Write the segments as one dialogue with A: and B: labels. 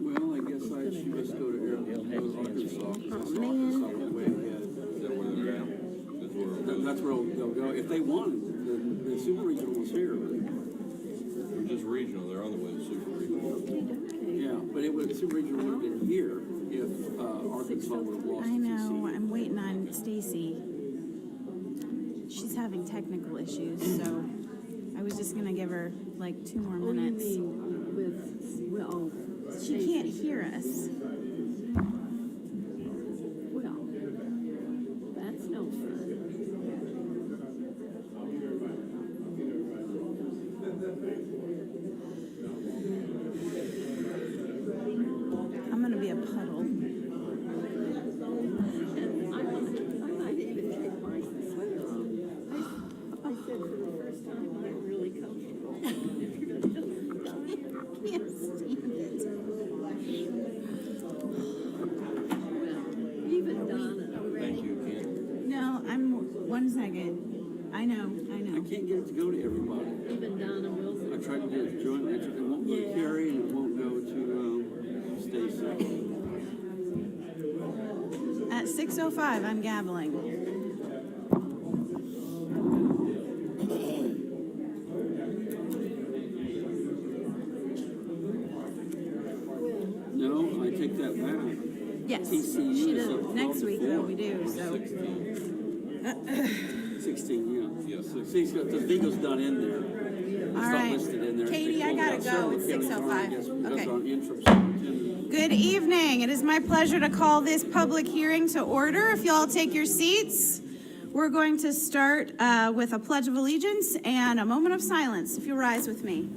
A: Well, I guess I should just go to Arkansas. That's where they'll go. If they want, the super regional is here.
B: We're just regional, they're on the way to super regional.
A: Yeah, but the super regional would have been here if Arkansas would have lost.
C: I know, I'm waiting on Stacy. She's having technical issues, so I was just gonna give her like 2 more minutes. She can't hear us.
D: Well, that's no fun.
C: I'm gonna be a puddle.
D: I might even take my sweater off. I said for the first time I'm really comfortable. If you're gonna
C: Can't stand it.
D: even Donna.
B: Thank you, Ken.
C: No, I'm 1 second. I know.
A: I can't get it to go to everybody.
D: Even Donna
A: I
D: Wilson.
A: tried to do it joint. It won't go to Carrie and it won't go to Stacy.
C: At 6:05, I'm gabbling.
A: No, I take that back.
C: Yes,
A: TCU
C: she
A: is
C: does.
A: up
C: Next
A: 12
C: week
A: to
C: though
A: 4.
C: we do. So
A: 16, yeah.
B: Yeah, 16.
A: See, the Vigo's not in there. It's
C: all
A: not
C: right,
A: listed in there.
C: Katie,
A: They
C: I
A: pulled
C: gotta
A: out
C: go.
A: several
C: It's
A: counties,
C: 6:05.
A: I guess, because
C: Okay.
A: our interim superintendent.
C: good evening. It is my pleasure to call this public hearing to order. If y'all take your seats, we're going to start with a pledge of allegiance and a moment of silence. If you'll rise with me.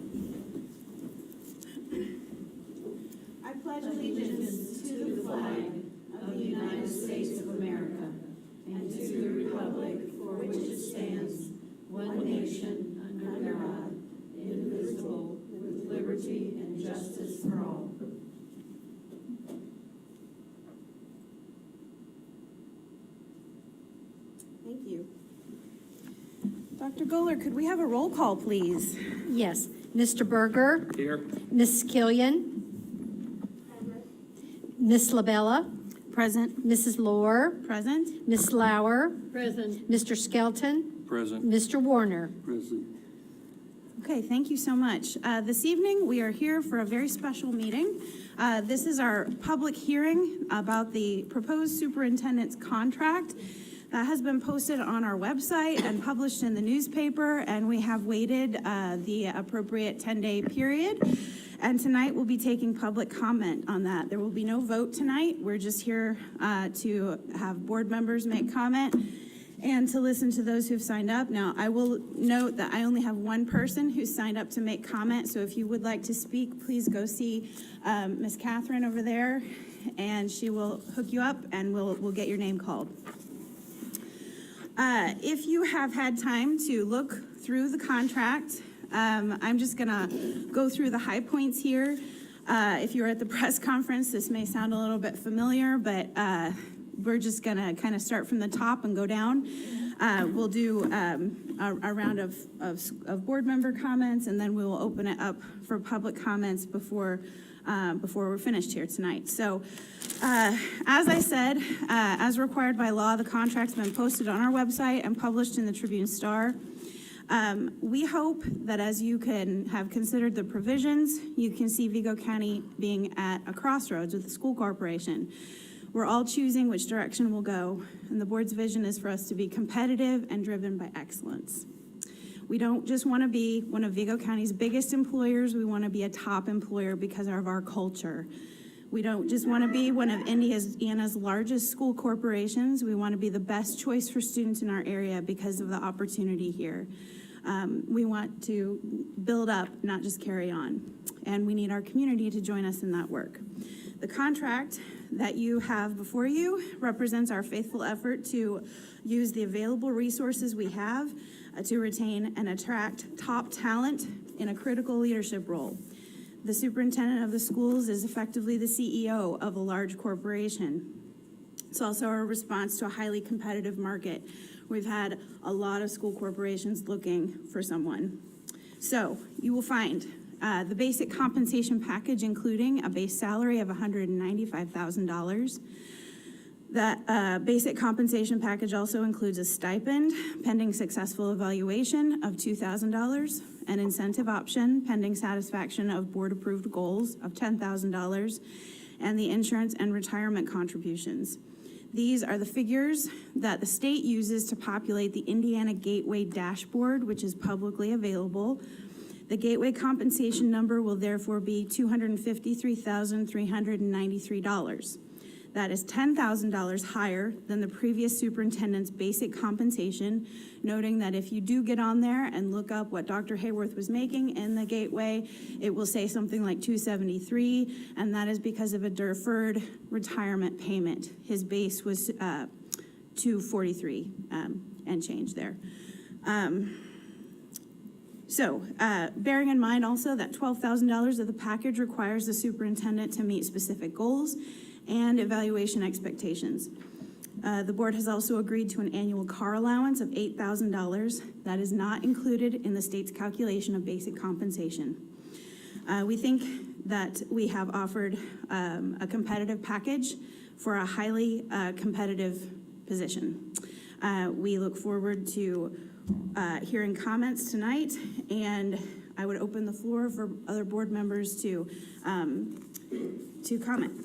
C: I pledge allegiance to the flag of the United States of America and to the republic for which it stands, one nation, under God, indivisible, with liberty and justice for all. Thank you. Dr. Goller, could we have a roll call, please?
E: Yes. Mr. Berger?
B: Here.
E: Ms. Killian? Ms. LaBella?
C: Present.
E: Mrs. Lohr?
C: Present.
E: Ms. Lauer?
D: Present.
E: Mr. Skelton?
B: Present.
E: Mr. Warner?
A: President.
C: Okay, thank you so much. This evening, we are here for a very special meeting. This is our public hearing about the proposed superintendent's contract. That has been posted on our website and published in the newspaper, and we have waited the appropriate 10-day period. And tonight, we'll be taking public comment on that. There will be no vote tonight. We're just here to have board members make comment and to listen to those who've signed up. Now, I will note that I only have one person who's signed up to make comment, so if you would like to speak, please go see Miss Catherine over there, and she will hook you up, and we'll get your name called. If you have had time to look through the contract, I'm just gonna go through the high points here. If you were at the press conference, this may sound a little bit familiar, but we're just gonna kind of start from the top and go down. We'll do a round of board member comments, and then we will open it up for public comments before we're finished here tonight. So, as I said, as required by law, the contract's been posted on our website and published in the Tribune-Star. We hope that as you can have considered the provisions, you can see Vigo County being at a crossroads with the school corporation. We're all choosing which direction we'll go, and the board's vision is for us to be competitive and driven by excellence. We don't just want to be one of Vigo County's biggest employers, we want to be a top employer because of our culture. We don't just want to be one of Indiana's largest school corporations, we want to be the best choice for students in our area because of the opportunity here. We want to build up, not just carry on, and we need our community to join us in that work. The contract that you have before you represents our faithful effort to use the available resources we have to retain and attract top talent in a critical leadership role. The superintendent of the schools is effectively the CEO of a large corporation. It's also a response to a highly competitive market. We've had a lot of school corporations looking for someone. So you will find the basic compensation package, including a base salary of $195,000. That basic compensation package also includes a stipend pending successful evaluation of $2,000, an incentive option pending satisfaction of board-approved goals of $10,000, and the insurance and retirement contributions. These are the figures that the state uses to populate the Indiana Gateway dashboard, which is publicly available. The Gateway compensation number will therefore be $253,393. That is $10,000 higher than the previous superintendent's basic compensation, noting that if you do get on there and look up what Dr. Hayworth was making in the Gateway, it will say something like $273, and that is because of a deferred retirement payment. His base was $243 and change there. Bearing in mind also that $12,000 of the package requires the superintendent to meet specific goals and evaluation expectations. The board has also agreed to an annual car allowance of $8,000. That is not included in the state's calculation of basic compensation. We think that we have offered a competitive package for a highly competitive position. We look forward to hearing comments tonight, and I would open the floor for other board members to comment.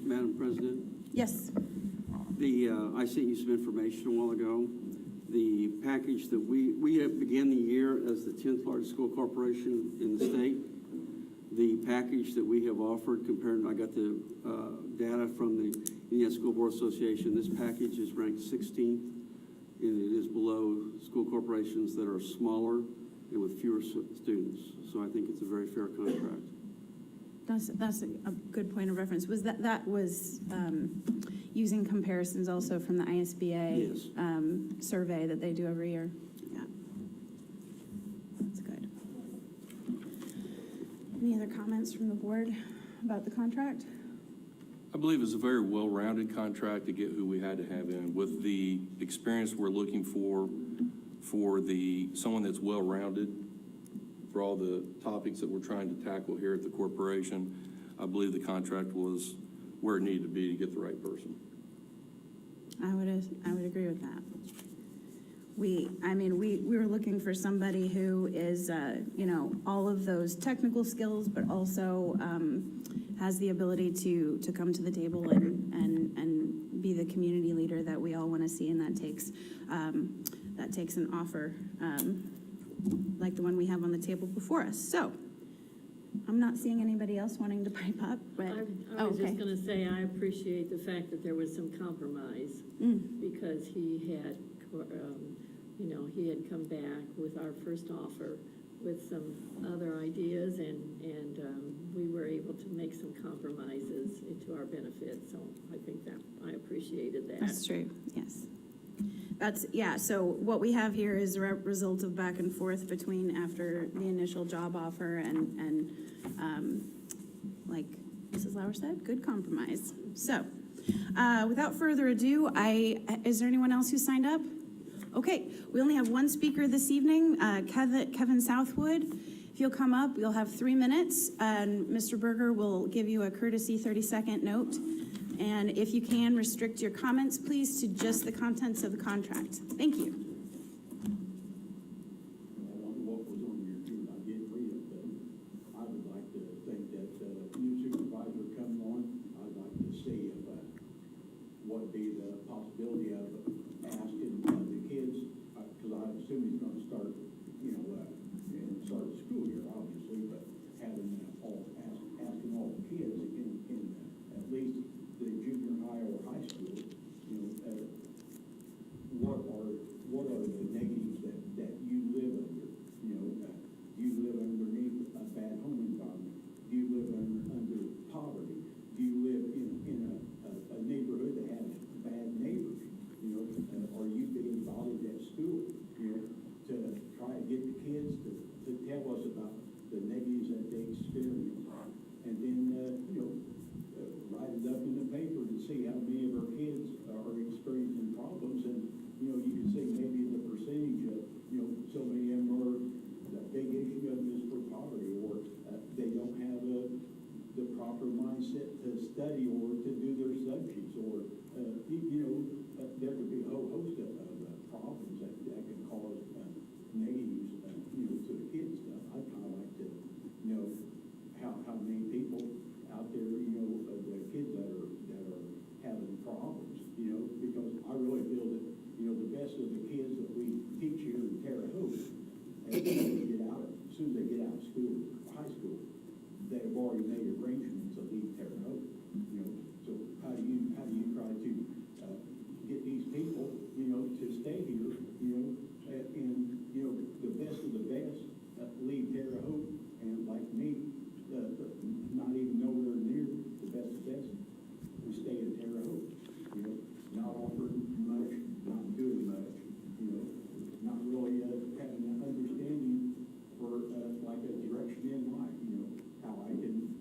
A: Madam President,
C: Yes.
A: I sent you some information a while ago. The package that we began the year as the 10th largest school corporation in the state. The package that we have offered compared, I got the data from the Indiana School Board Association. This package is ranked 16th, and it is below school corporations that are smaller and with fewer students. So I think it's a very fair contract.
C: That's a good point of reference. Was that was using comparisons also from the ISBA
A: Yes.
C: Survey that they do every year? Yeah. That's good. Any other comments from the board about the contract?
B: I believe it's a very well-rounded contract to get who we had to have in with the experience we're looking for someone that's well-rounded for all the topics that we're trying to tackle here at the corporation. I believe the contract was where it needed to be to get the right person.
C: I would agree with that. We were looking for somebody who is, all of those technical skills, but also has the ability to come to the table and be the community leader that we all want to see, and that takes an offer like the one we have on the table before us. So, I'm not seeing anybody else wanting to pipe up, but,
D: I was just gonna say, I appreciate the fact that there was some compromise, because he had, he had come back with our first offer with some other ideas, and we were able to make some compromises to our benefit, so I think that, I appreciated that.
C: That's true, yes. So what we have here is a result of back and forth between after the initial job offer and like Mrs. Lauer said, good compromise. So, without further ado, is there anyone else who signed up? Okay, we only have one speaker this evening, Kevin Southwood. If you'll come up, you'll have 3 minutes, and Mr. Berger will give you a courtesy 30-second note. And if you can, restrict your comments, please, to just the contents of the contract. Thank you.
F: I don't know what was on your team, I didn't read it, but I would like to think that new supervisor coming on, I'd like to see if what would be the possibility of asking the kids, because I assume he's going to start, in the start of the school year, obviously, but having asking all the kids in at least the junior high or high school, what are the negatives that you live under? Do you live underneath a bad home environment? Do you live under poverty? Do you live in a neighborhood that has bad neighbors? Are you being valued at school? To try to get the kids to tell us about the negatives that they experience, and then write it up in the paper to see how many of our kids are experiencing problems, and goodness for poverty, or they don't have the proper mindset to study or to do their subjects, or, there could be a whole host of problems that can cause negatives, to the kids stuff. I'd kind of like to know how many people out there, the kids that are having problems, because I really feel that, the best of the kids that we teach here in Terre Haute, as soon as they get out of school, high school, they've already made arrangements to leave Terre Haute, so how do you try to get these people, to stay here, and, the best of the best leave Terre Haute, and like me, not even nowhere near the best of best, we stay in Terre Haute, not offering much, not doing much, not really having an understanding for like a direction in life, how I can,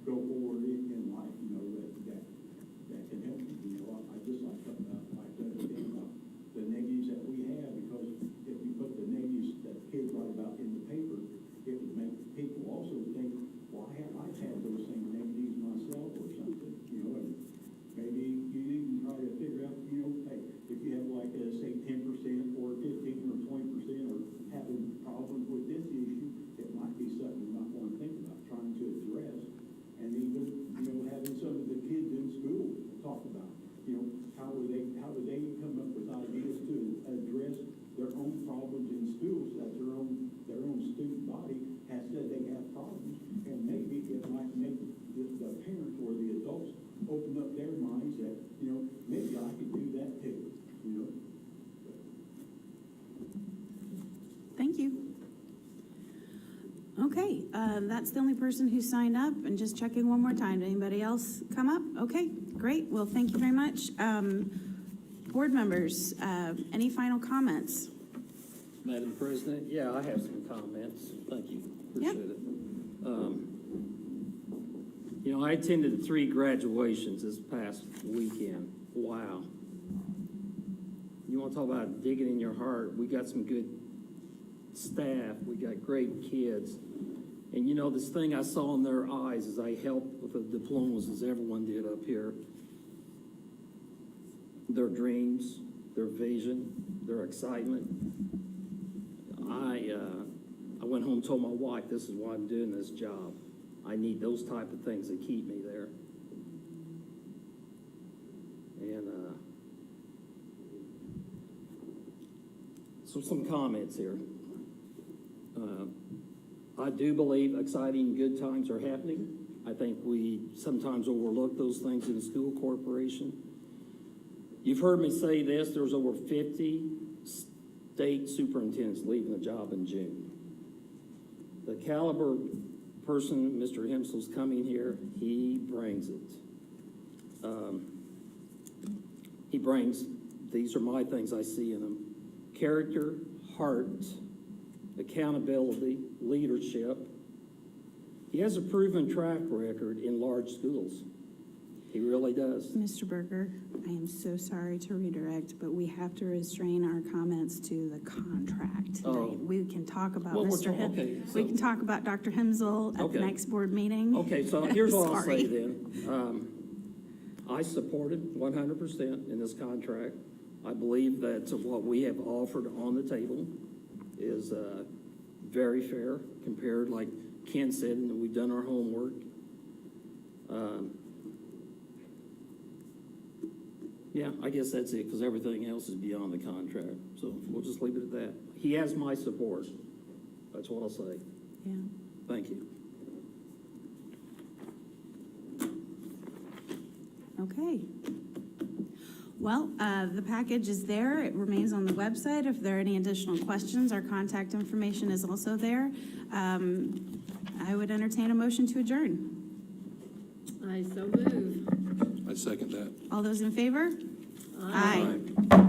F: go forward in life, that can help me. I just like to understand about the negatives that we have, because if you put the negatives that kids write about in the paper, it would make people also think, well, I've had those same negatives myself or something, and maybe you even try to figure out, hey, if you have like say 10% or 15 or 20% or having problems with this issue, it might be something you might want to think about trying to address, and even, having some of the kids in school talk about, how do they come up with ideas to address their own problems in schools, that their own student body has said they have problems, and maybe it might make the parents or the adults open up their minds that, maybe I could do that too,
C: Thank you. Okay, that's the only person who signed up, and just checking one more time. Did anybody else come up? Okay, great. Well, thank you very much. Board members, any final comments?
G: Madam President, yeah, I have some comments. Thank you.
C: Yep.
G: Appreciate it. I attended 3 graduations this past weekend. Wow. You want to talk about digging in your heart? We got some good staff. We got great kids. And this thing I saw in their eyes as I helped with the diplomas, as everyone did up here, their dreams, their vision, their excitement. I went home and told my wife, this is why I'm doing this job. I need those type of things that keep me there. And so some comments here. I do believe exciting, good times are happening. I think we sometimes overlook those things in the school corporation. You've heard me say this, there's over 50 state superintendents leaving the job in June. The caliber person, Mr. Hemsel's coming here, he brings it. He brings, these are my things I see in him: character, heart, accountability, leadership. He has a proven track record in large schools. He really does.
C: Mr. Berger, I am so sorry to redirect, but we have to restrain our comments to the contract tonight.
G: Oh.
C: We can talk about
G: Well,
C: Mr.
G: okay,
C: We
G: so-
C: can talk about Dr. Hemsel at the
G: Okay.
C: next board meeting.
G: Okay, so here's what I'll say
C: Sorry.
G: then. I supported 100% in this contract. I believe that what we have offered on the table is very fair compared, like Ken said, and we've done our homework. Yeah, I guess that's it, because everything else is beyond the contract. So we'll just leave it at that. He has my support. That's what I'll say.
C: Yeah.
G: Thank you.
C: Okay. Well, the package is there. It remains on the website. If there are any additional questions, our contact information is also there. I would entertain a motion to adjourn.
D: I so move.
B: I second that.
C: All those in favor?
D: Aye.
C: Aye.